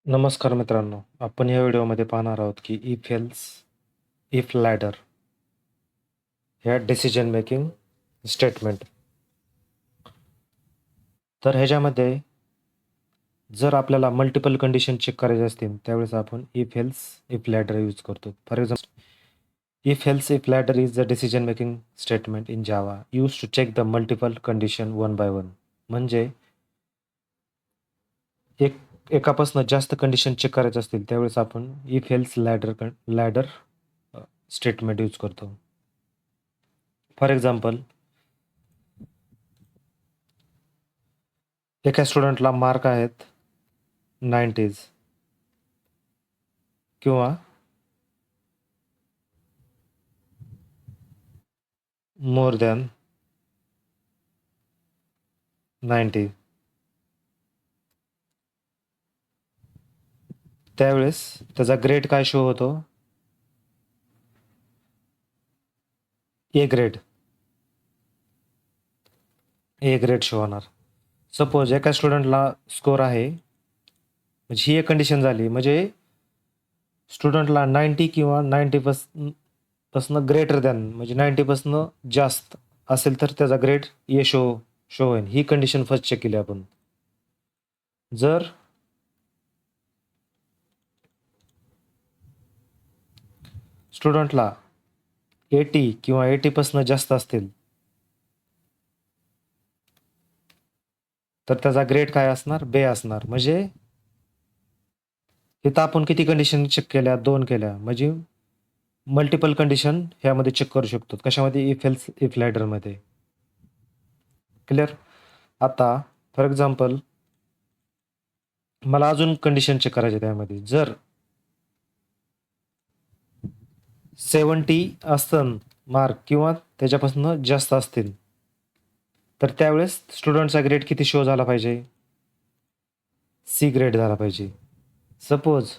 नमस्कार मित्रांनो, आपण या व्हिडिओमध्ये पाहणार आहोत की इफ एल्स इफ लॅडर ह्या डिसिजन मेकिंग स्टेटमेंट. तर ह्याच्यामध्ये जर आपल्याला मल्टिपल कंडिशन चेक करायचे असतील त्यावेळेस आपण if else if ladder use करतो. For example, if else if ladder is the decision making statement in Java use to check the multiple condition one by one. म्हणजे एकापासून जास्त कंडिशन चेक करायचे असतील त्यावेळेस आपण if else ladder statement use करतो. For example, एका स्टुडंटला मार्क आहेत 90s किंवा मोर दॅन 90. त्यावेळेस त्याचा ग्रेड काय शो होतो? ए ग्रेड शो होणार. सपोज एका स्टुडंटला स्कोर आहे, म्हणजे ही एक कंडिशन झाली, म्हणजे स्टुडंटला 90 किंवा 90 पासनं ग्रेटर दॅन म्हणजे 90 पासनं जास्त असेल तर त्याचा ग्रेड ए शो होईल. ही कंडिशन फर्स्ट चेक केली आपण. जर स्टुडंटला 80 किंवा 80 पासनं जास्त असतील तर त्याचा ग्रेड काय असणार? बे असणार. म्हणजे इथं आपण किती कंडिशन चेक केल्या? 2 केल्या. म्हणजे मल्टिपल कंडिशन ह्यामध्ये चेक करू शकतो. कशामध्ये? इफ एल्स इफ लॅडरमध्ये. क्लिअर? आता फॉर एक्झाम्पल, मला अजून कंडिशन चेक करायचे त्यामध्ये. जर 70 असतं मार्क किंवा त्याच्यापासून जास्त असतील तर त्यावेळेस स्टुडंटचा ग्रेड किती शो झाला पाहिजे? सी ग्रेड झाला पाहिजे. सपोज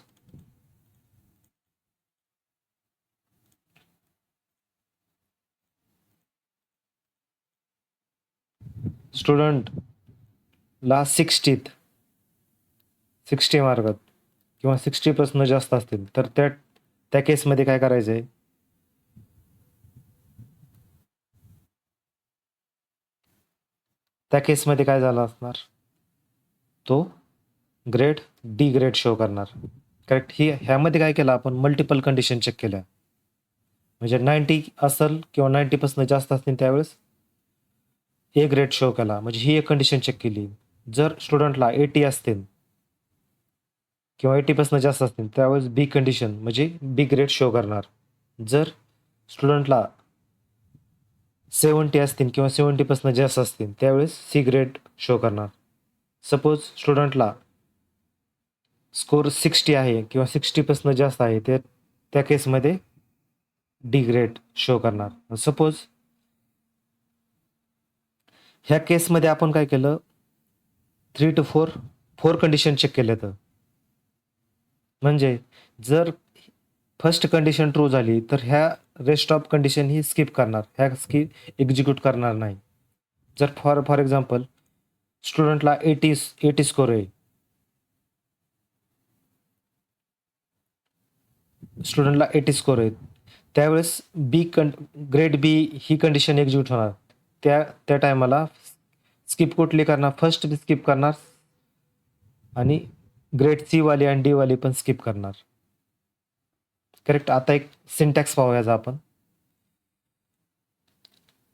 स्टुडंटला 60 मार्क किंवा 60 पासून जास्त असतील तर त्या केसमध्ये काय करायचं आहे? त्या केसमध्ये काय झालं असणार? तो ग्रेड डी ग्रेड शो करणार. करेक्ट? ह्यामध्ये काय केलं आपण? मल्टिपल कंडिशन चेक केल्या. म्हणजे 90 असेल किंवा 90 पासून जास्त असतील त्यावेळेस ए ग्रेड शो केला. म्हणजे ही एक कंडिशन चेक केली. जर स्टुडंटला 80 असतील किंवा 80 पासून जास्त असतील त्यावेळेस बी कंडिशन म्हणजे बी ग्रेड शो करणार. जर स्टुडंटला 70 असतील किंवा 70 पासून जास्त असतील त्यावेळेस सी ग्रेड शो करणार. सपोज स्टुडंटला स्कोर 60 आहे किंवा 60 पासून जास्त आहे त्या केसमध्ये डी ग्रेड शो करणार. सपोज ह्या केसमध्ये आपण काय केलं? 3 to 4 कंडिशन चेक केले. तर म्हणजे जर फर्स्ट कंडिशन ट्रू झाली तर ह्या rest of condition he skip करणार, ह्या एक्झिक्यूट करणार नाही. जर फॉर एक्झाम्पल स्टुडंटला 80 स्कोर आहे, स्टुडंटला 80 स्कोर आहे, त्यावेळेस ग्रेड बी ही कंडिशन एक्झिक्यूट होणार. त्या टायमाला स्किप कुठली करणार? फर्स्ट स्किप करणार आणि ग्रेड सी वाली आणि डी वाली पण स्किप करणार. करेक्ट? आता एक सिंटॅक्स पाहूया आपण.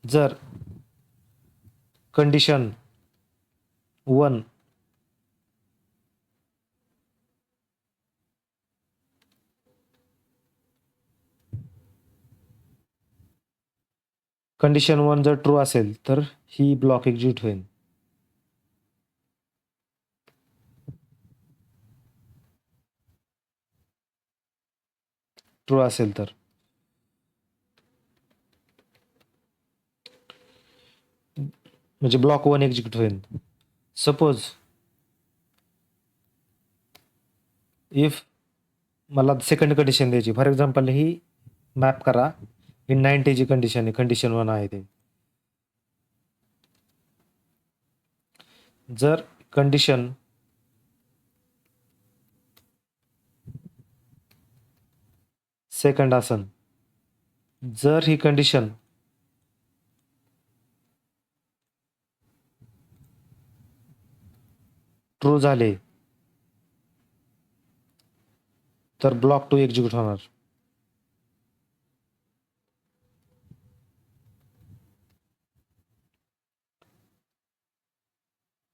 जर कंडिशन 1 कंडिशन 1 जर ट्रू असेल तर ही ब्लॉक एक्झिक्यूट होईल. ट्रू असेल तर म्हणजे ब्लॉक 1 एक्झिक्यूट होईल. सपोज इफ मला सेकंड कंडिशन द्यायची, फॉर एक्झाम्पल ही मॅप करा, ही 90 ची कंडिशन आहे, कंडिशन 1 आहे ते. जर कंडिशन सेकंड असन, जर ही कंडिशन ट्रू झाले तर ब्लॉक 2 एक्झिक्यूट होणार.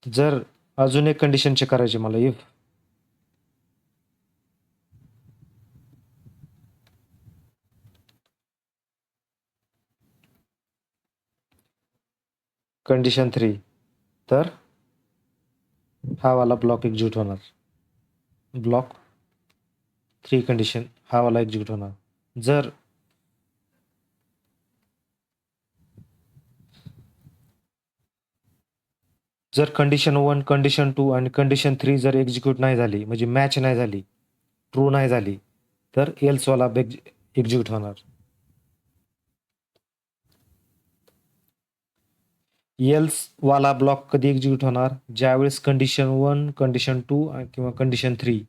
जर अजून एक कंडिशन चेक करायची मला, इफ कंडिशन 3 तर हा वाला ब्लॉक एक्झिक्यूट होणार. ब्लॉक 3 कंडिशन हा वाला एक्झिक्यूट होणार. जर कंडिशन 1, कंडिशन 2 आणि कंडिशन 3 जर एक्झिक्यूट नाही झाली, म्हणजे मॅच नाही झाली, ट्रू नाही झाली, तर एल्स वाला एक्झिक्यूट होणार. एल्स वाला ब्लॉक कधी एक्झिक्यूट होणार? ज्यावेळेस कंडिशन 1, कंडिशन 2 किंवा कंडिशन 3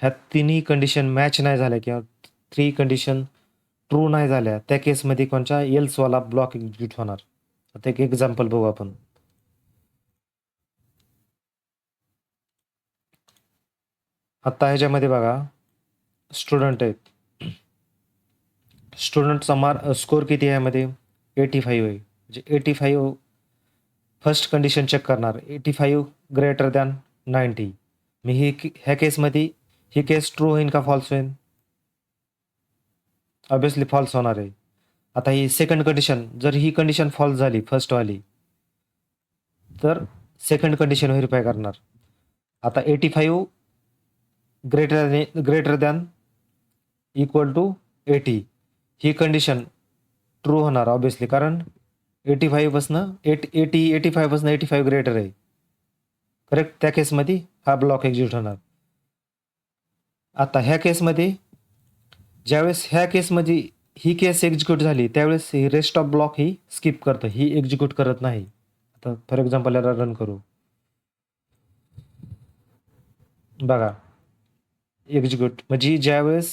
ह्या तिन्ही कंडिशन मॅच नाही झाल्या किंवा 3 कंडिशन ट्रू नाही झाल्या, त्या केसमध्ये कोणच्या एल्स वाला ब्लॉक एक्झिक्यूट होणार. आता एक एक्झाम्पल बघू आपण. आता ह्याच्यामध्ये बघा, स्टुडंट आहेत. स्टुडंटचा स्कोर किती आहे यामध्ये? 85 आहे. म्हणजे 85 फर्स्ट कंडिशन चेक करणार, 85 ग्रेटर दॅन 90. मी ह्या केसमध्ये ही केस ट्रू होईल का फॉल्स होईल? ऑब्विसली फॉल्स होणार आहे. आता ही सेकंड कंडिशन, जर ही कंडिशन फॉल्स झाली फर्स्टवाली, तर सेकंड कंडिशन व्हेरीफाय करणार. आता 85 ग्रेटर दॅन इक्वल टू 80 ही कंडिशन ट्रू होणार ऑब्विसली, कारण 85 पासनं 85 पासनं 85 ग्रेटर आहे. करेक्ट? त्या केसमध्ये हा ब्लॉक एक्झिक्यूट होणार. आता ह्या केसमध्ये ज्यावेळेस ह्या केसमध्ये ही केस एक्झिक्यूट झाली, त्यावेळेस ही रेस्ट ऑफ ब्लॉक ही स्किप करतं, ही एक्झिक्यूट करत नाही. आता फॉर एक्झाम्पल याला रन करू, बघा एक्झिक्यूट, म्हणजे ज्यावेळेस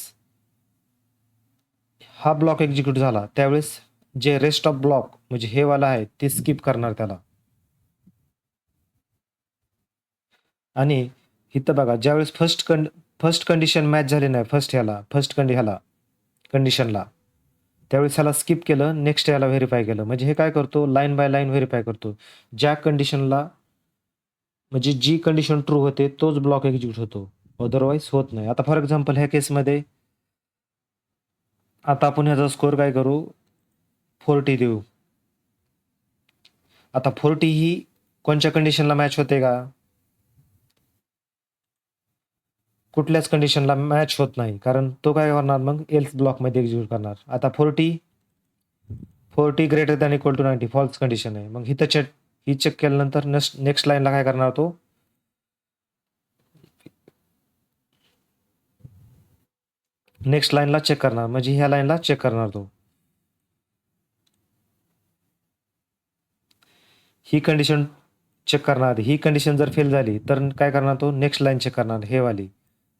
हा ब्लॉक एक्झिक्यूट झाला त्यावेळेस जे रेस्ट ऑफ ब्लॉक म्हणजे हे वाला आहे ते स्किप करणार त्याला. आणि इथं बघा, ज्यावेळेस फर्स्ट कंडिशन मॅच झाली नाही फर्स्ट कंडिशनला, त्यावेळेस ह्याला स्किप केलं, नेक्स्ट याला व्हेरीफाय केलं. म्हणजे हे काय करतो, लाईन बाय लाईन व्हेरीफाय करतो. ज्या कंडिशनला म्हणजे जी कंडिशन ट्रू होते तोच ब्लॉक एक्झिक्यूट होतो, अदरवाईज होत नाही. आता फॉर एक्झाम्पल ह्या केसमध्ये आता आपण ह्याचा स्कोर काय करू, 40 देऊ. आता 40 ही कोणत्या कंडिशनला मॅच होते का? कुठल्याच कंडिशनला मॅच होत नाही, कारण तो काय करणार मग एल्स ब्लॉकमध्ये एक्झिक्यूट करणार. आता 40 greater than equal to 90 false condition आहे. मग ही चेक केल्यानंतर नेक्स्ट लाईनला काय करणार, तो नेक्स्ट लाईनला चेक करणार, म्हणजे ह्या लाईनला चेक करणार तो. ही कंडिशन चेक करणार, ही कंडिशन जर फेल झाली तर काय करणार, तो नेक्स्ट लाईन चेक करणार हे वाली.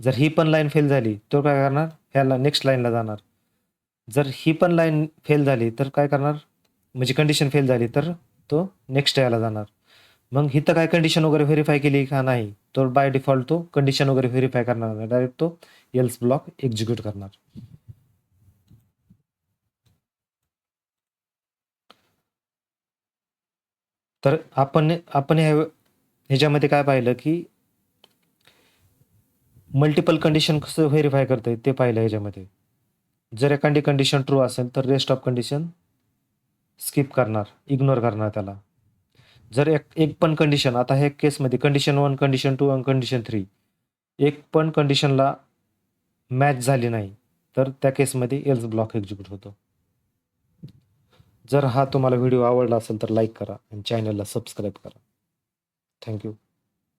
जर ही पण लाईन फेल झाली तो काय करणार, ह्याला नेक्स्ट लाईनला जाणार. जर ही पण लाईन फेल झाली तर काय करणार, म्हणजे कंडिशन फेल झाली तर तो नेक्स्ट याला जाणार. मग इथं काय कंडिशन वगैरे व्हेरीफाय केली का नाही, तो बाय डिफॉल्ट तो कंडिशन वगैरे व्हेरीफाय करणार नाही, डायरेक्ट तो एल्स ब्लॉक एक्झिक्यूट करणार. तर आपण ह्याच्यामध्ये काय पाहिलं की मल्टिपल कंडिशन कसं व्हेरीफाय करता येईल ते पाहिलं ह्याच्यामध्ये. जर एखादी कंडिशन ट्रू असेल तर रेस्ट ऑफ कंडिशन स्किप करणार, इग्नोर करणार त्याला. जर एक पण कंडिशन, आता ह्या केसमध्ये कंडिशन 1, कंडिशन 2 आणि कंडिशन 3 एक पण कंडिशनला मॅच झाली नाही, तर त्या केसमध्ये एल्स ब्लॉक एक्झिक्यूट होतो. जर हा तुम्हाला व्हिडिओ आवडला असेल तर लाईक करा आणि चॅनलला सबस्क्राईब करा. थँक्यू.